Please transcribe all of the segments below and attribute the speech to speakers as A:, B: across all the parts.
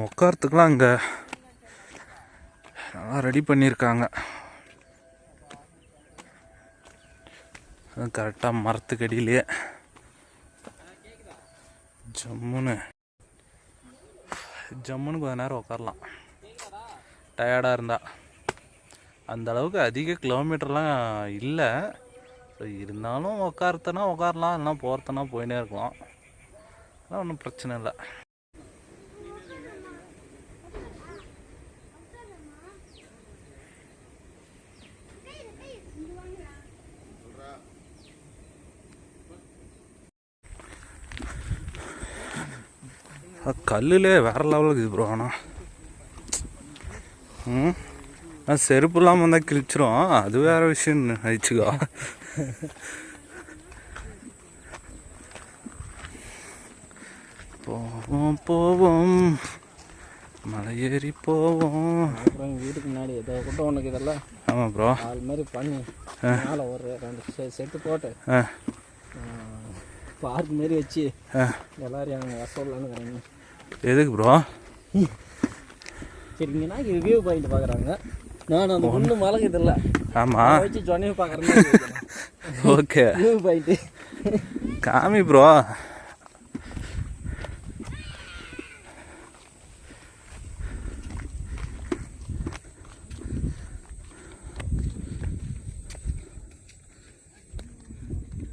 A: உட்காரத்துக்குலாம் அங்கே நல்லா ரெடி பண்ணியிருக்காங்க. கரெக்டாக மரத்துக்கடியிலே ஜம்முன்னு கொஞ்ச நேரம் உட்காரலாம் டயர்டாக இருந்தால். அந்த அளவுக்கு அதிக கிலோமீட்டர்லாம் இல்லை. ஸோ இருந்தாலும் உட்காரத்தனா உட்காரலாம், இல்லைனா போகிறத்தனா போயினே இருக்கலாம். அதெல்லாம் ஒன்றும் பிரச்சனை இல்லை. கல்லுலே வேற லெவலுக்கு இது ப்ரோ. ஆனால் செருப்பு இல்லாமல் வந்தால் கிழிச்சிரும், அது வேற விஷயம் ஆயிடுச்சுக்கோ. போவோம் போவோம் மலை ஏறி போவோம்.
B: அப்புறம் வீட்டுக்கு முன்னாடி ஏதோ கூட்டம் ஒன்றுக்கு இதெல்லாம்.
A: ஆமாம் ப்ரோ,
B: அது மாதிரி பண்ணி மேலே ஒரு 2 செட்டு போட்டு பார்க் மாரி வச்சு எல்லாரும் அங்கே வரலான்னு.
A: எதுக்கு ப்ரோ?
B: சரிங்கண்ணா வியூ பாயிண்ட் பார்க்குறாங்க. நான் அந்த ஒன்று மலைக்கு இதில்லை.
A: ஆமாம்
B: வச்சு சொன்னையும் பார்க்குறேன்.
A: ஓகே,
B: வியூ பாயிண்ட்டு
A: காமி ப்ரோ.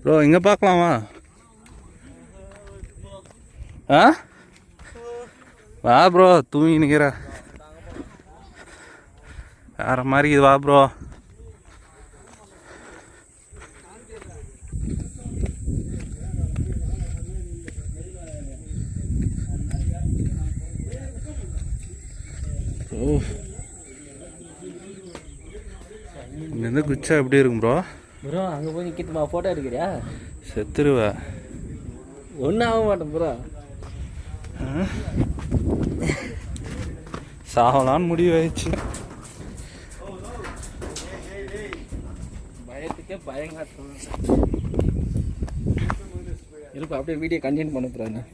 A: ப்ரோ இங்கே பார்க்கலாமா? ஆ வா ப்ரோ, தூங்கி நிற்கிற வேற மாதிரி இது. வா ப்ரோ. இங்கேருந்து குச்சா எப்படி இருக்கும் ப்ரோ?
B: ப்ரோ அங்கே போய் நிற்கிட்டுமா ஃபோட்டோ எடுக்கிறியா?
A: செத்துருவா.
B: ஒன்றும் ஆக மாட்டேன் ப்ரோ.
A: சாகலான்னு முடிவு ஆயிடுச்சு.
B: பயத்துக்கே பயங்காட்டும் இருப்பா. அப்படியே வீடியோ கண்டினியூ பண்ண போகிறேன்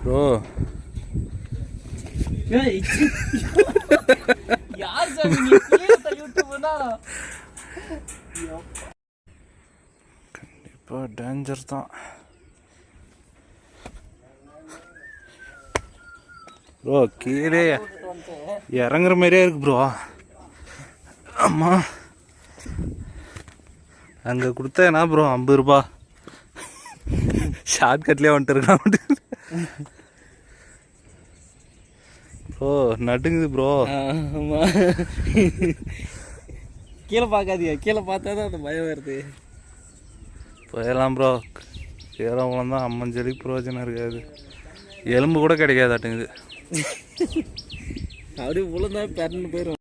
A: ப்ரோ.
B: யார் சார் யூடியூப்னா?
A: கண்டிப்பாக டேஞ்சர் தான் ப்ரோ. கீழே இறங்குற மாதிரியே இருக்கு ப்ரோ. ஆமாம், அங்கே கொடுத்தா என்ன ப்ரோ 50 ரூபா ஷார்ட்கட்லேயே வந்துட்டு இருக்கான் ப்ரோ. நடுங்குது ப்ரோ.
B: ஆமாம், கீழே பார்க்காதீங்க. கீழே பார்த்தா தான் அந்த பயம் வருது.
A: போயிடலாம் ப்ரோ. கீழே தான் அம்மன் செடிக்கு பிரயோஜனம் இருக்காது, எலும்பு கூட கிடைக்காதாட்டுங்குது.
B: அப்படியே உளுந்தா பெறன்னு போயிடும்.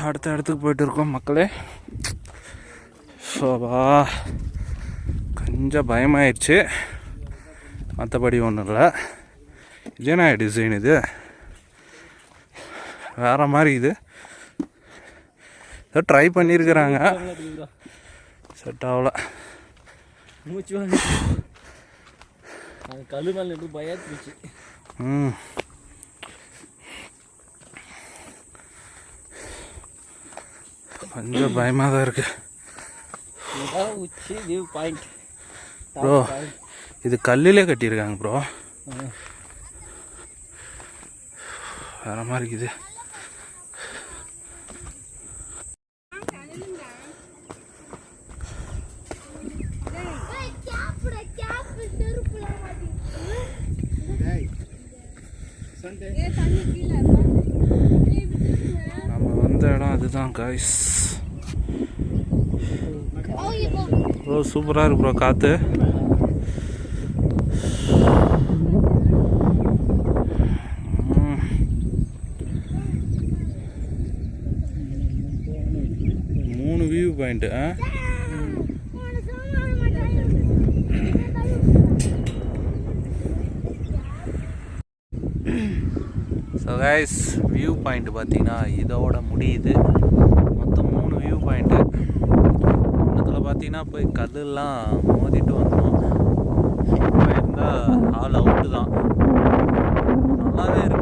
A: அடுத்த இடத்துக்கு போயிட்டு இருக்கோம் மக்களே. ஸோவா கொஞ்சம் பயமாயிடுச்சு, மற்றபடி ஒன்றும் இல்லை. இது என்ன டிசைன்? இது வேறு மாதிரி. இது ஏதோ ட்ரை பண்ணியிருக்கிறாங்க, செட் ஆகல.
B: மூச்சு வாங்க. அது கல்லு மேலே நின்று பயத்துச்சு.
A: கொஞ்சம் பயமாக தான் இருக்கு
B: உச்சி வியூ பாயிண்ட்
A: ப்ரோ. இது கல்லிலே கட்டியிருக்காங்க ப்ரோ, வேற மாதிரி இருக்குது. நம்ம வந்த இடம் அதுதான் காய்ஸ். ப்ரோ சூப்பராக இருக்கு ப்ரோ காற்று. View point. So guys, view point பார்த்தீங்கன்னா இதோட முடியுது. மொத்தம் 3 வியூ பாயிண்ட்டு. ஒன்றத்தில் பார்த்தீங்கன்னா போய் கல்லெல்லாம் மோதிட்டு வந்தோம். இப்போ இருந்தால் ஆல் அவுட்டு தான். நல்லாவே இருக்கு.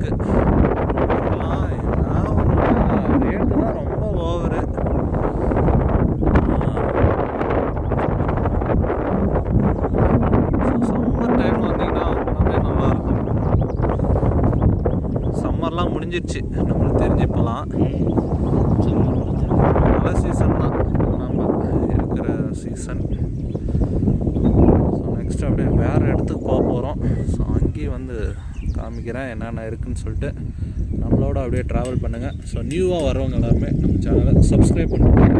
A: சம்மர்லாம் முடிஞ்சிடுச்சு நம்மளுக்கு தெரிஞ்சு இப்போலாம். மழை சீசன் தான் நம்ம இருக்கிற சீசன். ஸோ நெக்ஸ்ட் அப்படியே வேறு இடத்துக்கு போக போகிறோம். ஸோ அங்கேயும் வந்து காமிக்கிறேன் என்னென்ன இருக்குதுன்னு சொல்லிட்டு. நம்மளோட அப்படியே ட்ராவல் பண்ணுங்கள். ஸோ நியூவாக வரவங்க எல்லாருமே நம்ம சேனலை சப்ஸ்கிரைப் பண்ணுங்கள்.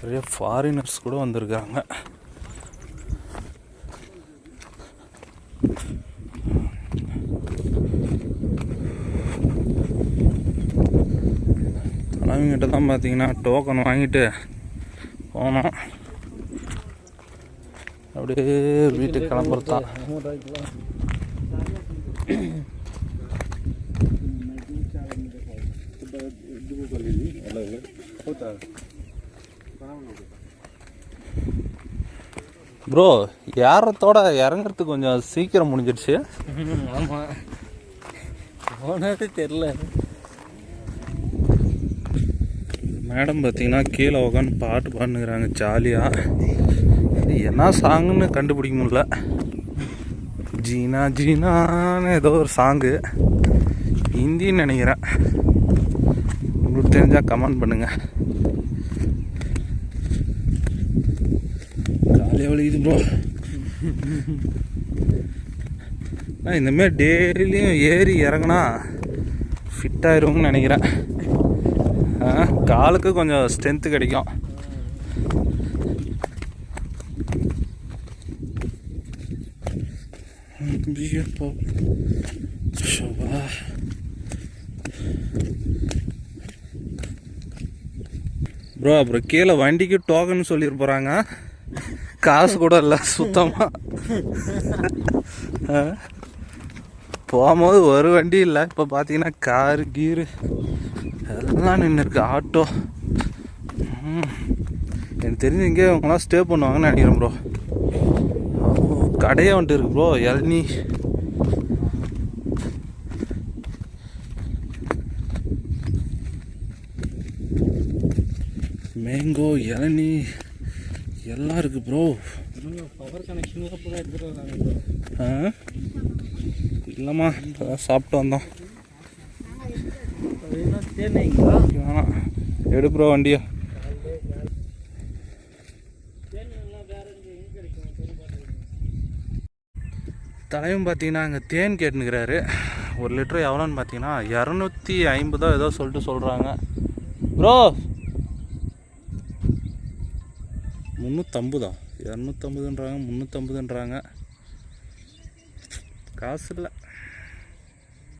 A: நிறைய ஃபாரினர்ஸ் கூட வந்திருக்காங்க. அவங்ககிட்ட தான் பார்த்தீங்கன்னா டோக்கன் வாங்கிட்டு போனோம். அப்படியே வீட்டுக்கு கிளம்புறது தான். ப்ரோ ஏறத்தோட இறங்குறதுக்கு கொஞ்சம் சீக்கிரம் முடிஞ்சிடுச்சு.
B: ஆமாம், போனது தெரில.
A: மேடம் பார்த்தீங்கன்னா கீழே உட்காந்து பாட்டு பாடுனுங்கிறாங்க ஜாலியாக. என்ன சாங்குன்னு கண்டுபிடிக்க முடியல. ஜீனா ஜீனான்னு ஏதோ ஒரு சாங்கு, ஹிந்தின்னு நினைக்கிறேன். உங்களுக்கு தெரிஞ்சால் கமெண்ட் பண்ணுங்கள். ஜாலியாக வலிக்குது ப்ரோ. நான் இந்தமாரி டெய்லியும் ஏறி இறங்கினா ஃபிட் ஆயிரும்னு நினைக்கிறேன். காலுக்கு கொஞ்சம் ஸ்ட்ரென்த்து கிடைக்கும். ப்ரோ அப்புறம் கீழே வண்டிக்கு டோக்கன் சொல்லிட்டு போகிறாங்க. காசு கூட இல்லை சுத்தமாக. போகும்போது ஒரு வண்டி இல்லை. இப்போ பார்த்தீங்கன்னா காரு கீரு எல்லாம் நின்று இருக்கு. ஆட்டோ எனக்கு தெரிஞ்சு இங்கே அவங்களாம் ஸ்டே பண்ணுவாங்கன்னு நினைக்கிறேன் ப்ரோ. கடையே வந்துட்டு இருக்கு ப்ரோ. இளநீ மேங்கோ இளநீ எல்லாம் இருக்கு ப்ரோ.
B: பவர் கனெக்ஷன் கூட எடுத்துகிட்டு வராங்க.
A: இல்லைம்மா அதான் சாப்பிட்டு வந்தோம். வேணாம் எடு ப்ரோ வண்டியா. தலைவன் பார்த்தீங்கன்னா அங்கே தேன் கேட்டுனுக்கிறாரு. 1 லிட்டரு எவ்வளோன்னு பார்த்தீங்கன்னா 250 ஏதோ சொல்லிட்டு சொல்கிறாங்க ப்ரோ. 350 250ன்றாங்க 350ன்றாங்க. காசு இல்லை.